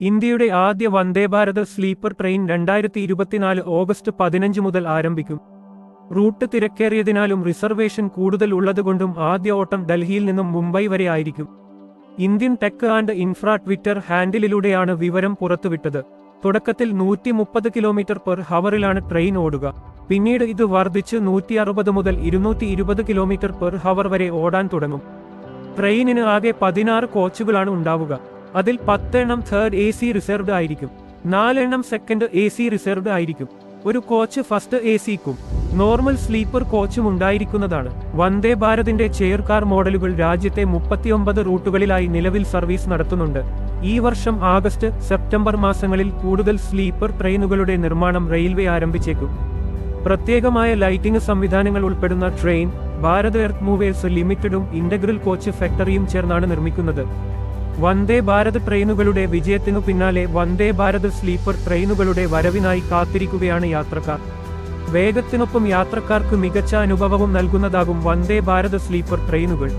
ഇന്ത്യയുടെ ആദ്യ Vande Bharat sleeper train 2024 August 15 മുതൽ ആരംഭിക്കും. റൂട്ട് തിരക്കേറിയതിനാലും റിസർവേഷൻ കൂടുതൽ ഉള്ളതുകൊണ്ടും ആദ്യ ഓട്ടം ഡൽഹിയിൽ നിന്നും മുംബൈ വരെ ആയിരിക്കും. Indian tech and infra Twitter ഹാൻഡിലിലൂടെയാണ് വിവരം പുറത്തുവിട്ടത്. തുടക്കത്തിൽ 130 km/hലാണ് ട്രെയിൻ ഓടുക. പിന്നീട് ഇത് വർദ്ധിച്ച് 160 മുതൽ 220 km/h വരെ ഓടാൻ തുടങ്ങും. ട്രെയിനിന് ആകെ 16 കോച്ചുകളാണ് ഉണ്ടാവുക. അതിൽ 10 എണ്ണം തേർഡ് AC റിസർവ്ഡ് ആയിരിക്കും, 4 എണ്ണം സെക്കൻഡ് AC റിസർവ്ഡ് ആയിരിക്കും. ഒരു കോച്ച് ഫസ്റ്റ് ACക്കും നോർമൽ സ്ലീപ്പർ കോച്ചും ഉണ്ടായിരിക്കുന്നതാണ്. വന്ദേ ഭാരതിന്റെ ചെയർ കാർ മോഡലുകൾ രാജ്യത്തെ 39 റൂട്ടുകളിലായി നിലവിൽ സർവീസ് നടത്തുന്നുണ്ട്. ഈ വർഷം ആഗസ്റ്റ്, സെപ്റ്റംബർ മാസങ്ങളിൽ കൂടുതൽ സ്ലീപ്പർ ട്രെയിനുകളുടെ നിർമ്മാണം റെയിൽവേ ആരംഭിച്ചേക്കും. പ്രത്യേകമായ ലൈറ്റിംഗ് സംവിധാനങ്ങൾ ഉൾപ്പെടുന്ന ട്രെയിൻ ഭാരത് എർത്ത് മൂവേഴ്സ് ലിമിറ്റഡും ഇന്റഗ്രൽ കോച്ച് ഫാക്ടറിയും ചേർന്നാണ് നിർമ്മിക്കുന്നത്. വന്ദേ ഭാരത് ട്രെയിനുകളുടെ വിജയത്തിനു പിന്നാലെ വന്ദേ ഭാരത് സ്ലീപ്പർ ട്രെയിനുകളുടെ വരവിനായി കാത്തിരിക്കുകയാണ് യാത്രക്കാർ. വേഗത്തിനൊപ്പം യാത്രക്കാർക്ക് മികച്ച അനുഭവവും നൽകുന്നതാകും വന്ദേ ഭാരത് സ്ലീപ്പർ ട്രെയിനുകൾ.